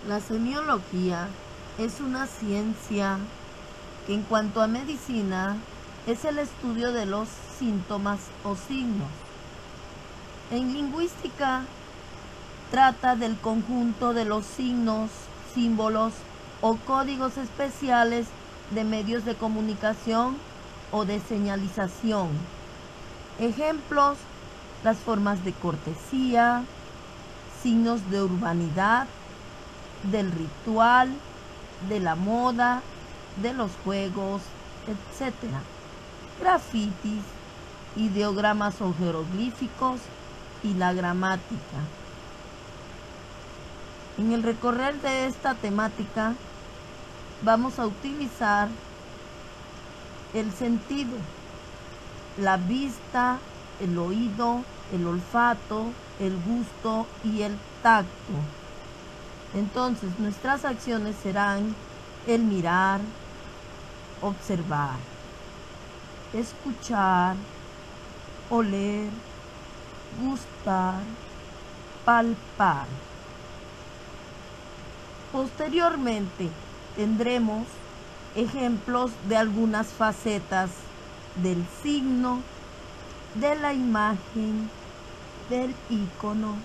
La semiología es una ciencia que en cuanto a medicina es el estudio de los síntomas o signos. En lingüística trata del conjunto de los signos, símbolos o códigos especiales de medios de comunicación o de señalización. Ejemplos: las formas de cortesía, signos de urbanidad, del ritual, de la moda, de los juegos, etc. Grafitis, ideogramas o jeroglíficos y la gramática. En el recorrer de esta temática vamos a utilizar el sentido, la vista, el oído, el olfato, el gusto y el tacto. Entonces, nuestras acciones serán el mirar, observar, escuchar, oler, gustar, palpar. Posteriormente, tendremos ejemplos de algunas facetas del signo, de la imagen, del icono,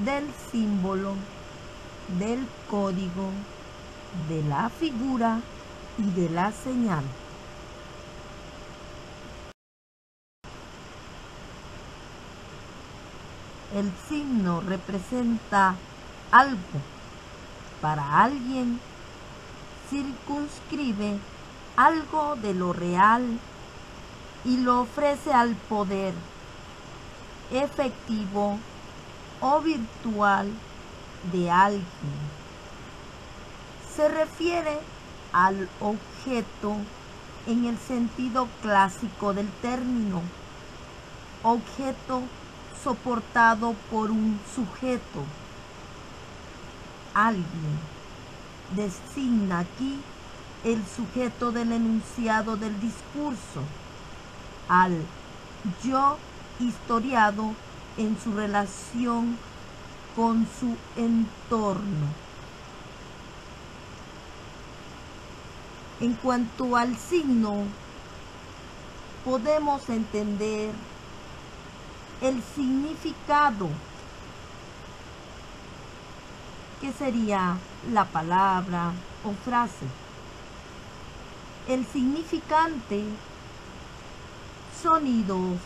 del símbolo, del código, de la figura y de la señal. El signo representa algo. Para alguien, circunscribe algo de lo real y lo ofrece al poder efectivo o virtual de alguien. Se refiere al objeto en el sentido clásico del término, objeto soportado por un sujeto. Alguien designa aquí el sujeto del enunciado del discurso, al yo historiado en su relación con su entorno. En cuanto al signo, podemos entender el significado, que sería la palabra o frase. El significante, sonidos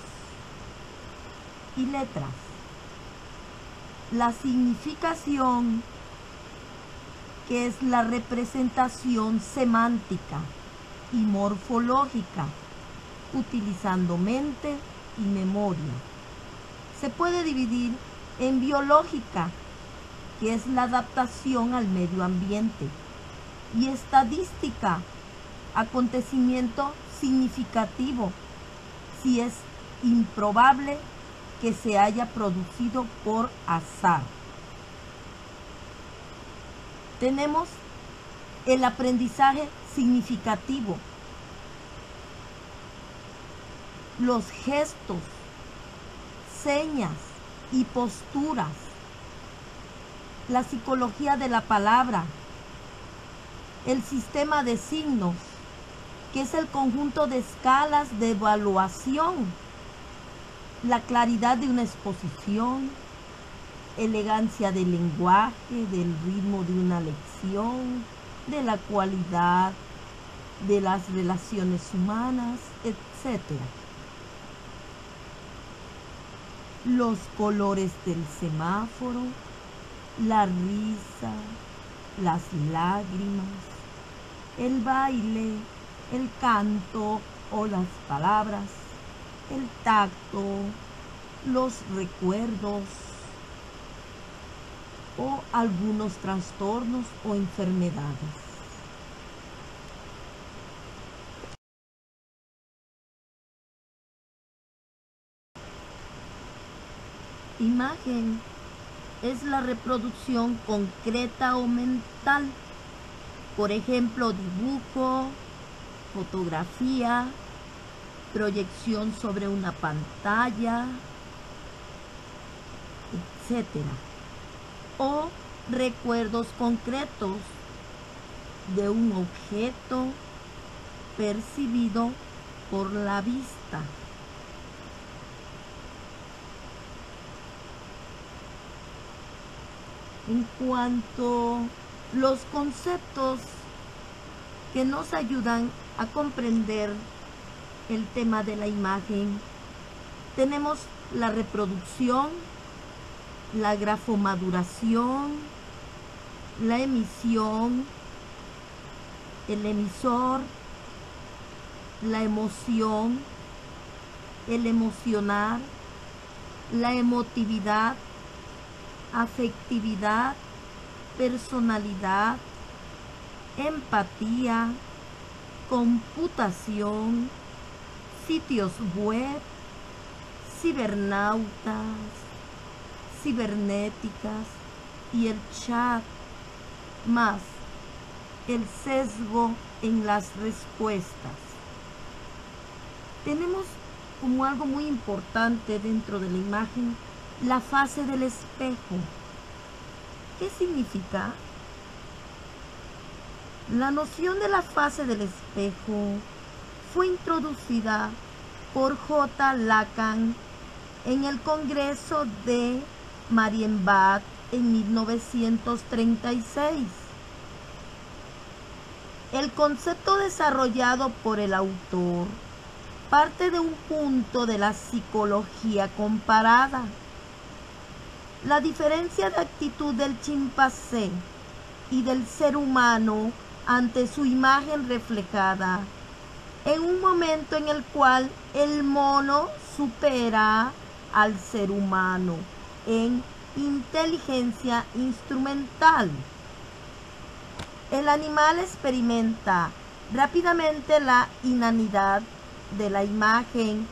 y letras. La significación, que es la representación semántica y morfológica, utilizando mente y memoria. Se puede dividir en biológica, que es la adaptación al medio ambiente, y estadística, acontecimiento significativo, si es improbable que se haya producido por azar. Tenemos el aprendizaje significativo, los gestos, señas y posturas, la psicología de la palabra, el sistema de signos, que es el conjunto de escalas de evaluación, la claridad de una exposición, elegancia del lenguaje, del ritmo de una lección, de la cualidad de las relaciones humanas, etc. Los colores del semáforo, la risa, las lágrimas, el baile, el canto o las palabras, el tacto, los recuerdos o algunos trastornos o enfermedades. Imagen es la reproducción concreta o mental, por ejemplo, dibujo, fotografía, proyección sobre una pantalla, etc. O recuerdos concretos de un objeto percibido por la vista. En cuanto a los conceptos que nos ayudan a comprender el tema de la imagen, tenemos la reproducción, la grafomaduración, la emisión, el emisor, la emoción, el emocionar, la emotividad, afectividad, personalidad, empatía, computación, sitios web, cibernautas, cibernéticas y el chat, más el sesgo en las respuestas. Tenemos como algo muy importante dentro de la imagen la fase del espejo. ¿Qué significa? La noción de la fase del espejo fue introducida por J. Lacan en el Congreso de Marienbad en 1936. El concepto desarrollado por el autor parte de un punto de la psicología comparada. La diferencia de actitud del chimpancé y del ser humano ante su imagen reflejada en un momento en el cual el mono supera al ser humano en inteligencia instrumental. El animal experimenta rápidamente la inanidad de la imagen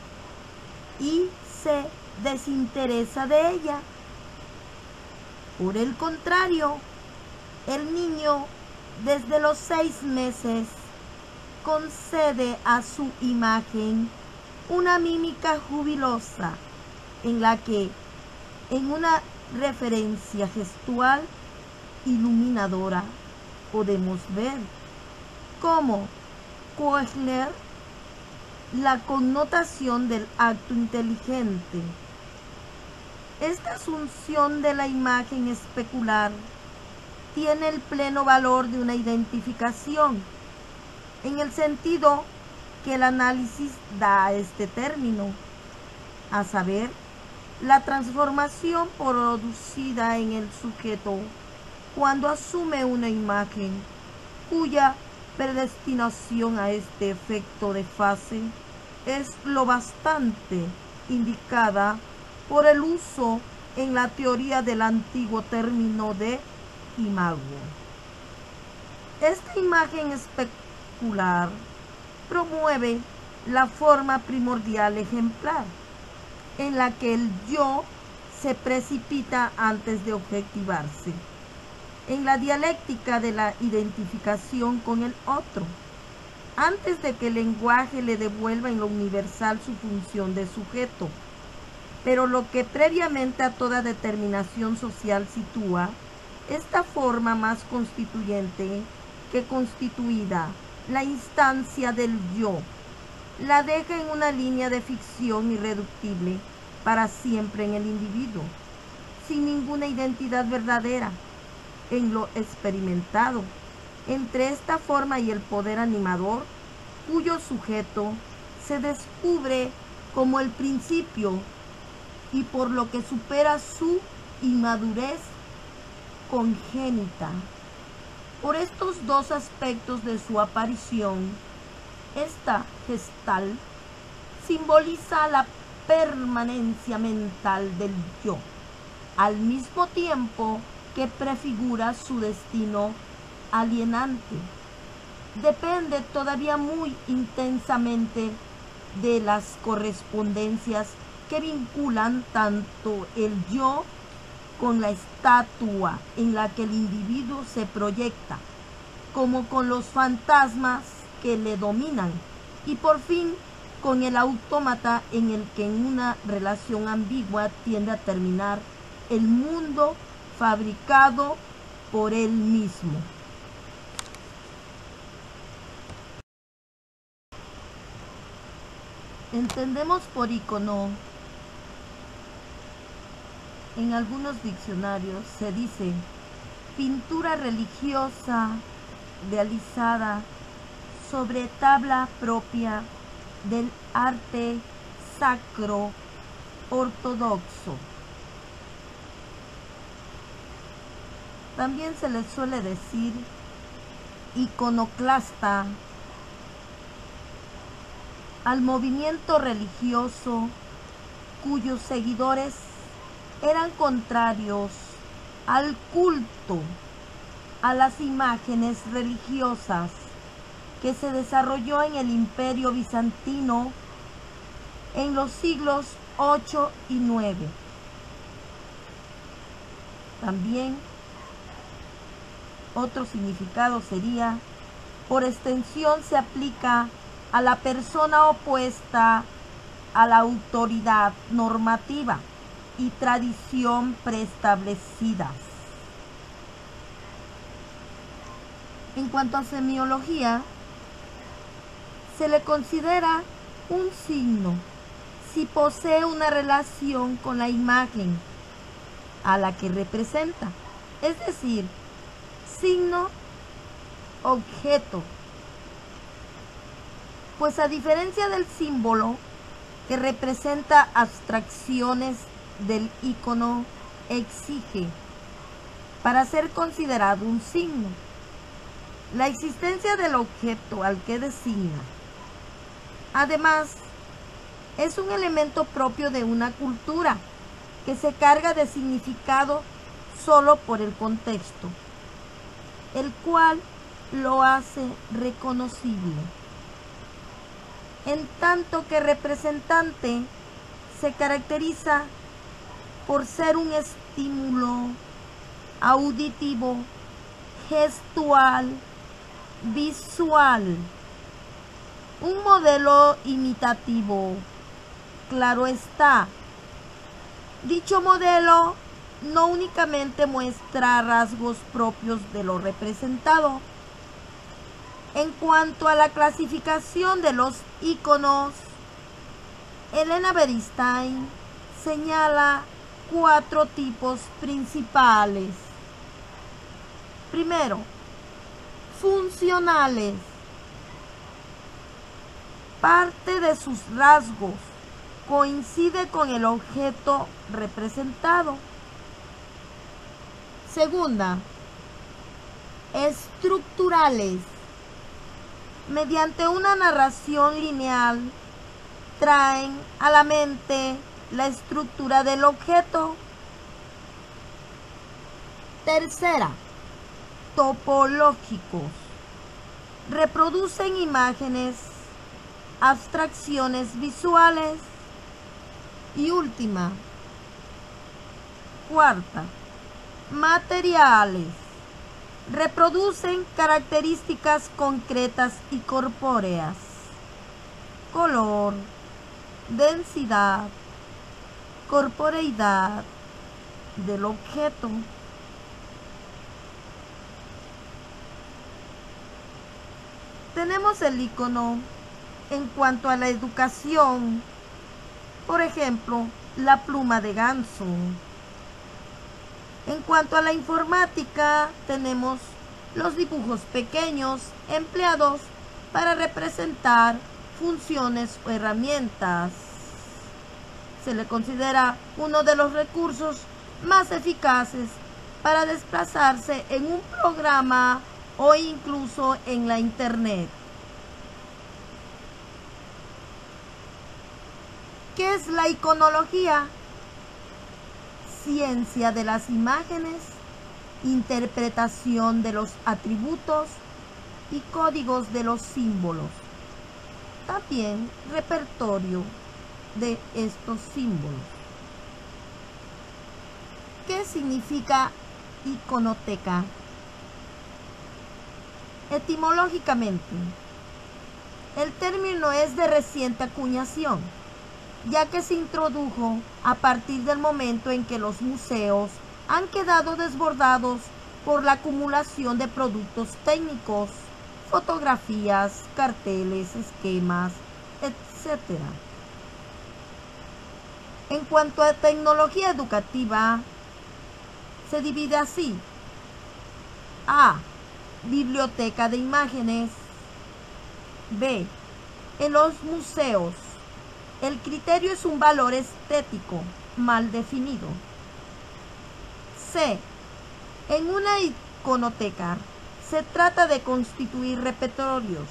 y se desinteresa de ella. Por el contrario, el niño desde los 6 meses concede a su imagen una mímica jubilosa en la que, en una referencia gestual iluminadora, podemos ver cómo Koehler la connotación del acto inteligente. Esta asunción de la imagen especular tiene el pleno valor de una identificación, en el sentido que el análisis da a este término, a saber, la transformación producida en el sujeto cuando asume una imagen cuya predestinación a este efecto de fase es lo bastante indicada por el uso en la teoría del antiguo término de imago. Esta imagen especular promueve la forma primordial ejemplar, en la que el yo se precipita antes de objetivarse, en la dialéctica de la identificación con el otro, antes de que el lenguaje le devuelva en lo universal su función de sujeto. Pero lo que previamente a toda determinación social sitúa esta forma más constituyente que constituida la instancia del yo, la deja en una línea de ficción irreductible para siempre en el individuo, sin ninguna identidad verdadera en lo experimentado, entre esta forma y el poder animador, cuyo sujeto se descubre como el principio y por lo que supera su inmadurez congénita. Por estos dos aspectos de su aparición, esta gestal simboliza la permanencia mental del yo, al mismo tiempo que prefigura su destino alienante. Depende todavía muy intensamente de las correspondencias que vinculan tanto el yo con la estatua en la que el individuo se proyecta, como con los fantasmas que le dominan, y por fin con el autómata en el que en una relación ambigua tiende a terminar el mundo fabricado por él mismo. Entendemos por icono, en algunos diccionarios se dice pintura religiosa realizada sobre tabla propia del arte sacro ortodoxo. También se le suele decir iconoclasta al movimiento religioso cuyos seguidores eran contrarios al culto a las imágenes religiosas que se desarrolló en el Imperio Bizantino en los siglos 8 y 9. También otro significado sería, por extensión se aplica a la persona opuesta a la autoridad normativa y tradición preestablecidas. En cuanto a semiología, se le considera un signo si posee una relación con la imagen a la que representa, es decir, signo, objeto. Pues a diferencia del símbolo que representa abstracciones del icono, exige, para ser considerado un signo, la existencia del objeto al que designa. Además, es un elemento propio de una cultura que se carga de significado solo por el contexto, el cual lo hace reconocible. En tanto que representante se caracteriza por ser un estímulo auditivo, gestual, visual, un modelo imitativo. Claro está, dicho modelo no únicamente muestra rasgos propios de lo representado. En cuanto a la clasificación de los iconos, Elena Beristain señala 4 tipos principales. Primero, funcionales. Parte de sus rasgos coincide con el objeto representado. Segunda, estructurales. Mediante una narración lineal, traen a la mente la estructura del objeto. Tercera, topológicos. Reproducen imágenes, abstracciones visuales. Y última, cuarta, materiales. Reproducen características concretas y corpóreas, color, densidad, corporeidad del objeto. Tenemos el icono en cuanto a la educación, por ejemplo, la pluma de ganso. En cuanto a la informática, tenemos los dibujos pequeños empleados para representar funciones o herramientas. Se le considera uno de los recursos más eficaces para desplazarse en un programa o incluso en la Internet. ¿Qué es la iconología? Ciencia de las imágenes, interpretación de los atributos y códigos de los símbolos. También repertorio de estos símbolos. ¿Qué significa iconoteca? Etimológicamente, el término es de reciente acuñación, ya que se introdujo a partir del momento en que los museos han quedado desbordados por la acumulación de productos técnicos, fotografías, carteles, esquemas, etc. En cuanto a tecnología educativa, se divide así: A. Biblioteca de imágenes. B. En los museos, el criterio es un valor estético mal definido. C. En una iconoteca se trata de constituir repertorios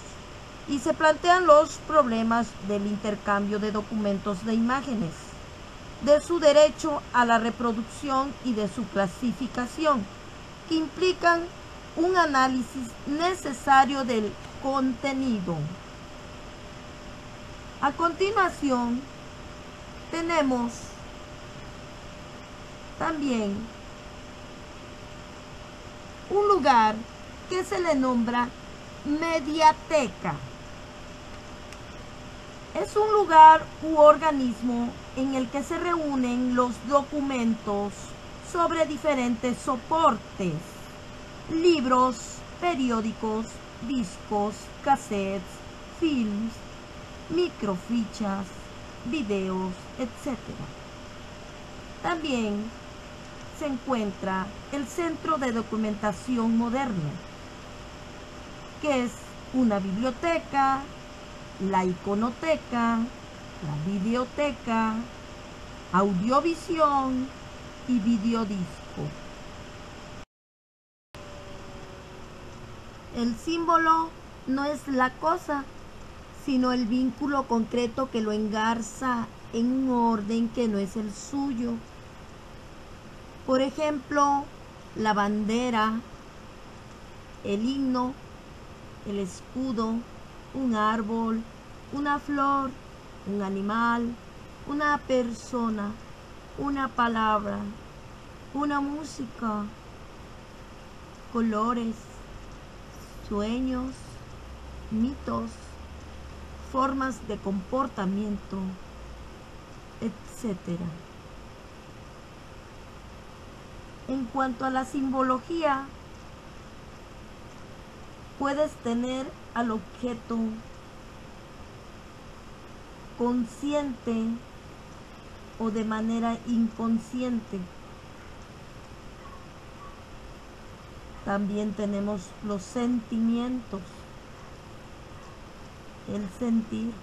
y se plantean los problemas del intercambio de documentos de imágenes, de su derecho a la reproducción y de su clasificación, que implican un análisis necesario del contenido. A continuación, tenemos también un lugar que se le nombra mediateca. Es un lugar u organismo en el que se reúnen los documentos sobre diferentes soportes: libros, periódicos, discos, cassettes, films, microfichas, videos, etc. También se encuentra el Centro de Documentación Moderna, que es una biblioteca, la iconoteca, la videoteca, audiovisión y videodisco. El símbolo no es la cosa, sino el vínculo concreto que lo engarza en un orden que no es el suyo. Por ejemplo, la bandera, el himno, el escudo, un árbol, una flor, un animal, una persona, una palabra, una música, colores, sueños, mitos, formas de comportamiento, etc. En cuanto a la simbología, puedes tener al objeto consciente o de manera inconsciente. También tenemos los sentimientos, el sentir.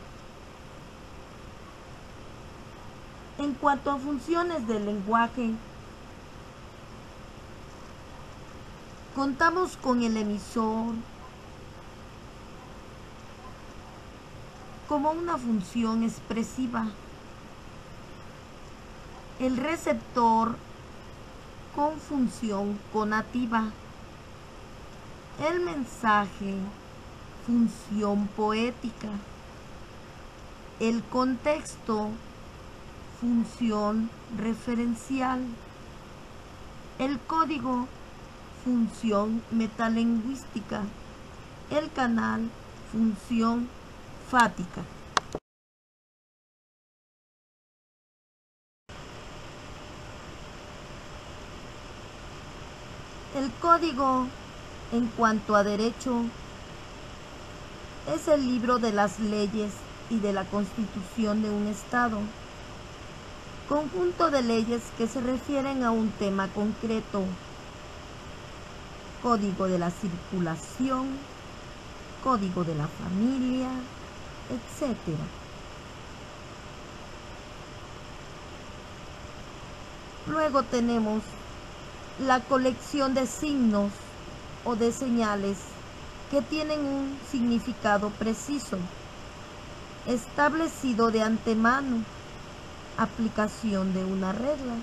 En cuanto a funciones del lenguaje, contamos con el emisor como una función expresiva, el receptor con función conativa, el mensaje, función poética, el contexto, función referencial, el código, función metalingüística, el canal, función fática. El código, en cuanto a derecho, es el libro de las leyes y de la constitución de un Estado, conjunto de leyes que se refieren a un tema concreto: código de la circulación, código de la familia, etc. Luego tenemos la colección de signos o de señales que tienen un significado preciso, establecido de antemano, aplicación de una regla.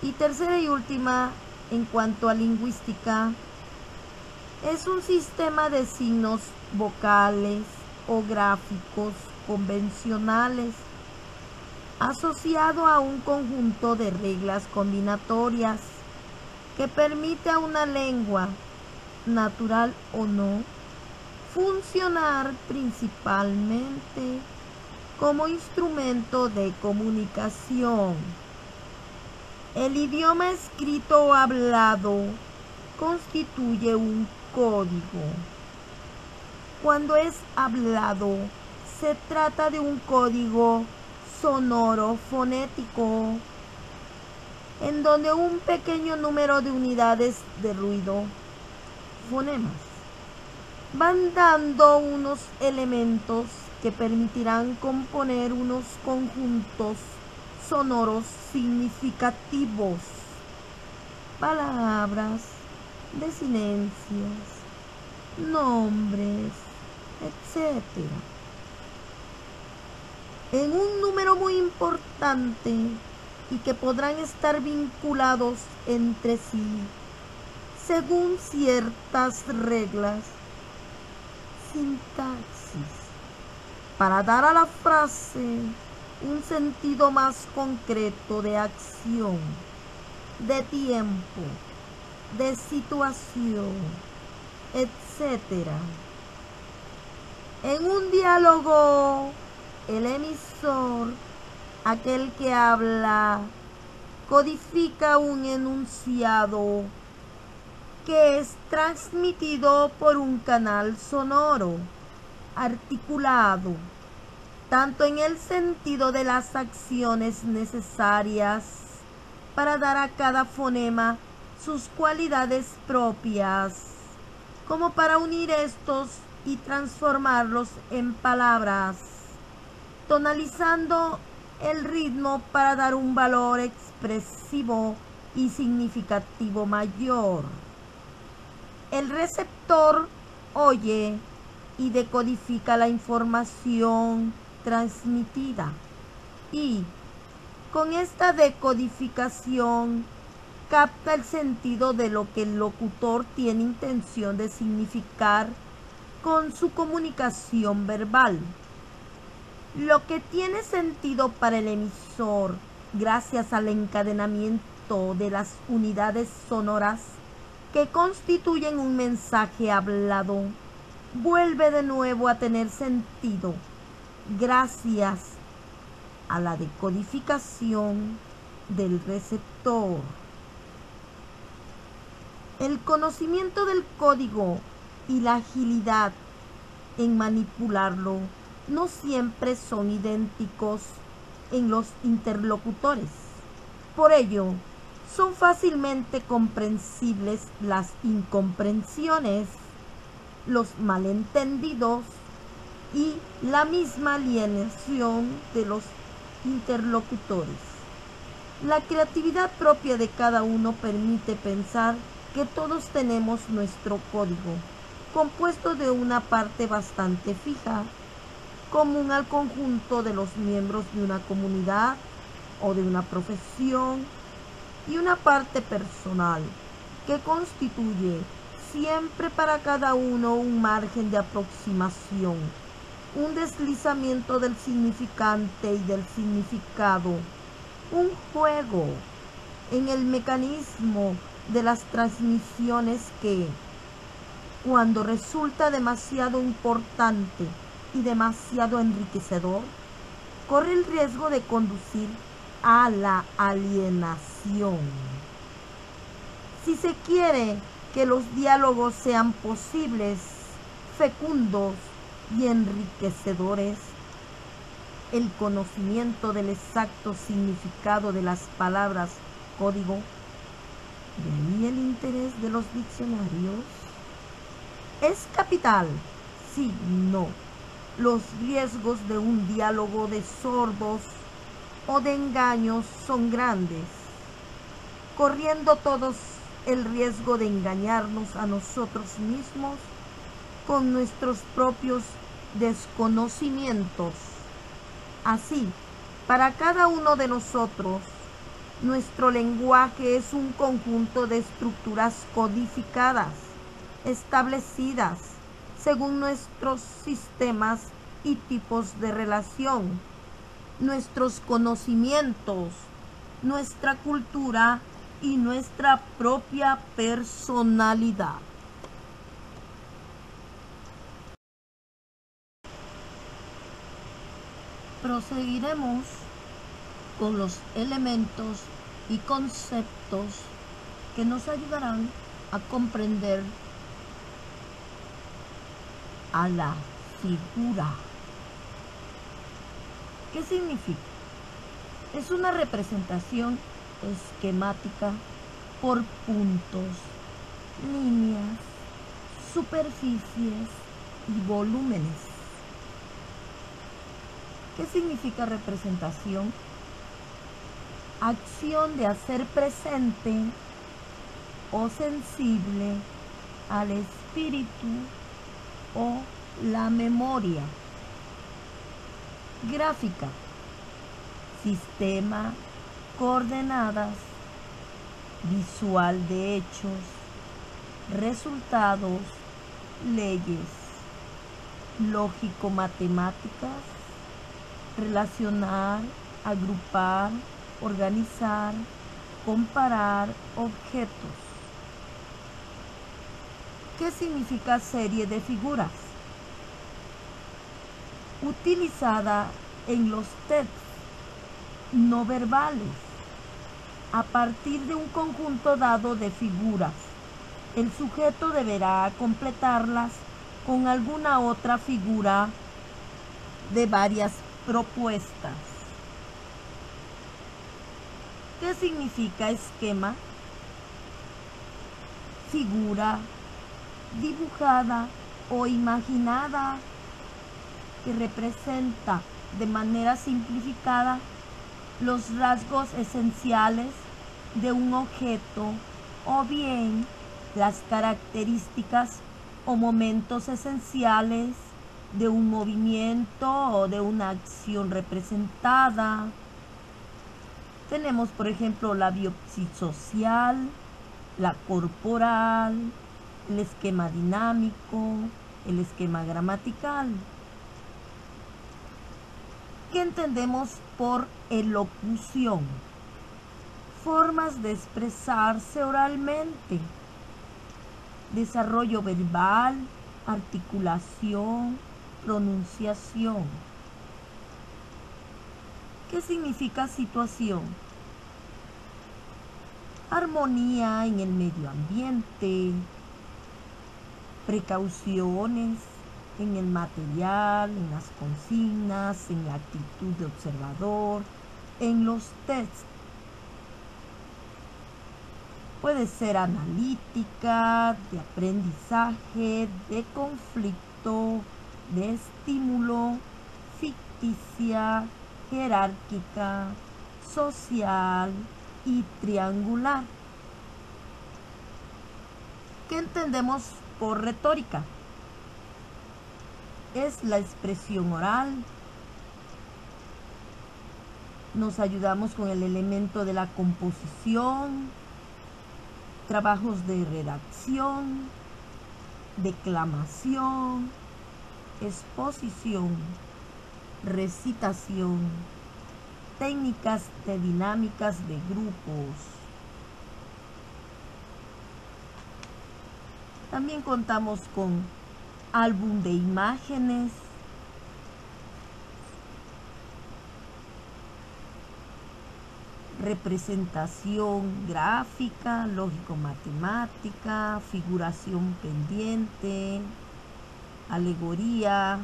Y tercera y última, en cuanto a lingüística, es un sistema de signos vocales o gráficos convencionales asociado a un conjunto de reglas combinatorias que permite a una lengua, natural o no, funcionar principalmente como instrumento de comunicación. El idioma escrito o hablado constituye un código. Cuando es hablado, se trata de un código sonoro fonético, en donde un pequeño número de unidades de ruido, fonemas, van dando unos elementos que permitirán componer unos conjuntos sonoros significativos, palabras, desinencias, nombres, etc. En un número muy importante y que podrán estar vinculados entre sí según ciertas reglas, sintaxis, para dar a la frase un sentido más concreto de acción, de tiempo, de situación, etc. En un diálogo, el emisor, aquel que habla, codifica un enunciado que es transmitido por un canal sonoro articulado, tanto en el sentido de las acciones necesarias para dar a cada fonema sus cualidades propias, como para unir estos y transformarlos en palabras, tonalizando el ritmo para dar un valor expresivo y significativo mayor. El receptor oye y decodifica la información transmitida y con esta decodificación capta el sentido de lo que el locutor tiene intención de significar con su comunicación verbal. Lo que tiene sentido para el emisor, gracias al encadenamiento de las unidades sonoras que constituyen un mensaje hablado, vuelve de nuevo a tener sentido gracias a la decodificación del receptor. El conocimiento del código y la agilidad en manipularlo no siempre son idénticos en los interlocutores. Por ello, son fácilmente comprensibles las incomprensiones, los malentendidos y la misma alienación de los interlocutores. La creatividad propia de cada uno permite pensar que todos tenemos nuestro código, compuesto de una parte bastante fija, común al conjunto de los miembros de una comunidad o de una profesión, y una parte personal, que constituye siempre para cada uno un margen de aproximación, un deslizamiento del significante y del significado, un juego en el mecanismo de las transmisiones que, cuando resulta demasiado importante y demasiado enriquecedor, corre el riesgo de conducir a la alienación. Si se quiere que los diálogos sean posibles, fecundos y enriquecedores, el conocimiento del exacto significado de las palabras código, de ahí el interés de los diccionarios, es capital. Sí, no. Los riesgos de un diálogo de sordos o de engaños son grandes, corriendo todos el riesgo de engañarnos a nosotros mismos con nuestros propios desconocimientos. Así, para cada uno de nosotros, nuestro lenguaje es un conjunto de estructuras codificadas, establecidas según nuestros sistemas y tipos de relación, nuestros conocimientos, nuestra cultura y nuestra propia personalidad. Proseguiremos con los elementos y conceptos que nos ayudarán a comprender a la figura. ¿Qué significa? Es una representación esquemática por puntos, líneas, superficies y volúmenes. ¿Qué significa representación? Acción de hacer presente o sensible al espíritu o la memoria. Gráfica, sistema, coordenadas, visual de hechos, resultados, leyes, lógico-matemáticas, relacionar, agrupar, organizar, comparar objetos. ¿Qué significa serie de figuras? Utilizada en los textos no verbales a partir de un conjunto dado de figuras. El sujeto deberá completarlas con alguna otra figura de varias propuestas. ¿Qué significa esquema? Figura dibujada o imaginada que representa de manera simplificada los rasgos esenciales de un objeto o bien las características o momentos esenciales de un movimiento o de una acción representada. Tenemos, por ejemplo, la biopsicosocial, la corporal, el esquema dinámico, el esquema gramatical. ¿Qué entendemos por elocución? Formas de expresarse oralmente, desarrollo verbal, articulación, pronunciación. ¿Qué significa situación? Armonía en el medio ambiente, precauciones en el material, en las consignas, en la actitud de observador, en los textos. Puede ser analítica, de aprendizaje, de conflicto, de estímulo, ficticia, jerárquica, social y triangular. ¿Qué entendemos por retórica? Es la expresión oral. Nos ayudamos con el elemento de la composición, trabajos de redacción, declamación, exposición, recitación, técnicas de dinámicas de grupos. También contamos con álbum de imágenes, representación gráfica, lógico-matemática, figuración pendiente, alegoría,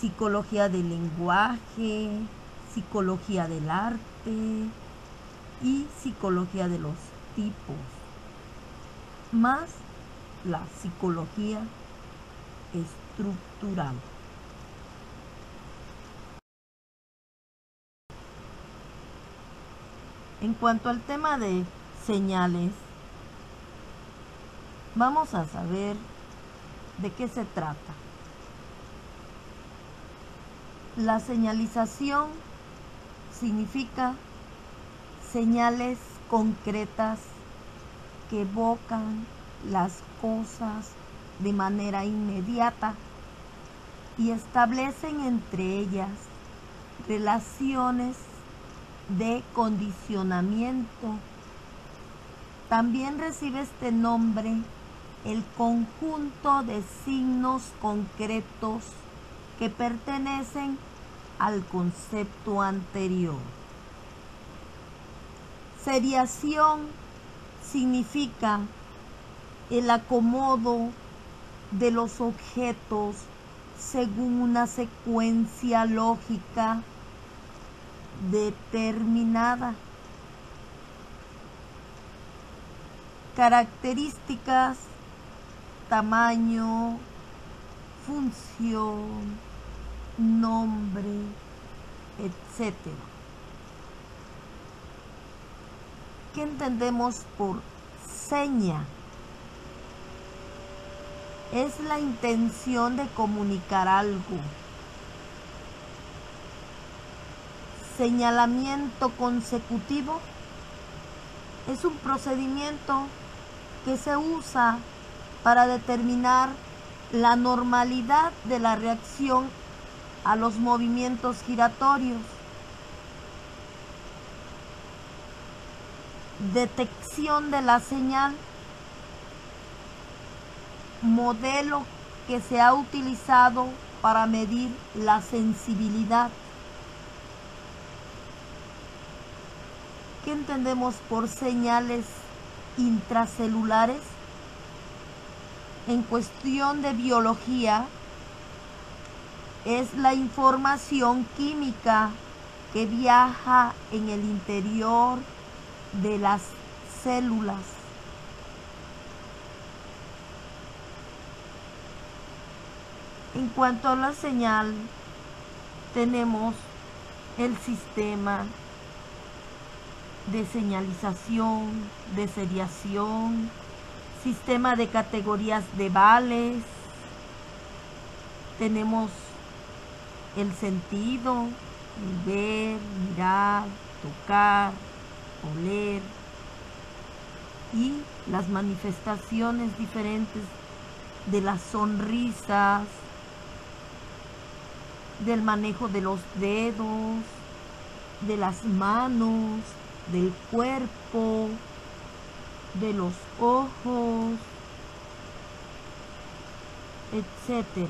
psicología del lenguaje, psicología del arte y psicología de los tipos, más la psicología estructural. En cuanto al tema de señales, vamos a saber de qué se trata. La señalización significa señales concretas que evocan las cosas de manera inmediata y establecen entre ellas relaciones de condicionamiento. También recibe este nombre el conjunto de signos concretos que pertenecen al concepto anterior. Seriación significa el acomodo de los objetos según una secuencia lógica determinada. Características: tamaño, función, nombre, etc. ¿Qué entendemos por seña? Es la intención de comunicar algo. Señalamiento consecutivo es un procedimiento que se usa para determinar la normalidad de la reacción a los movimientos giratorios. Detección de la señal. Modelo que se ha utilizado para medir la sensibilidad. ¿Qué entendemos por señales intracelulares? En cuestión de biología, es la información química que viaja en el interior de las células. En cuanto a la señal, tenemos el sistema de señalización, de seriación, sistema de categorías de vales, tenemos el sentido, el ver, mirar, tocar, oler, y las manifestaciones diferentes de las sonrisas, del manejo de los dedos, de las manos, del cuerpo, de los ojos, etc.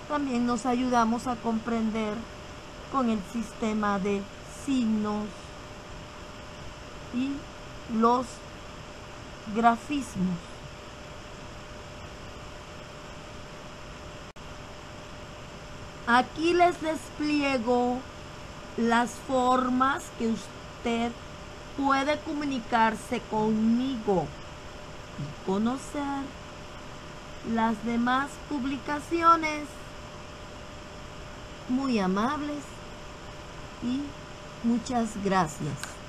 También nos ayudamos a comprender con el sistema de signos y los grafismos. Aquí les despliego las formas que usted puede comunicarse conmigo y conocer las demás publicaciones. Muy amables y muchas gracias.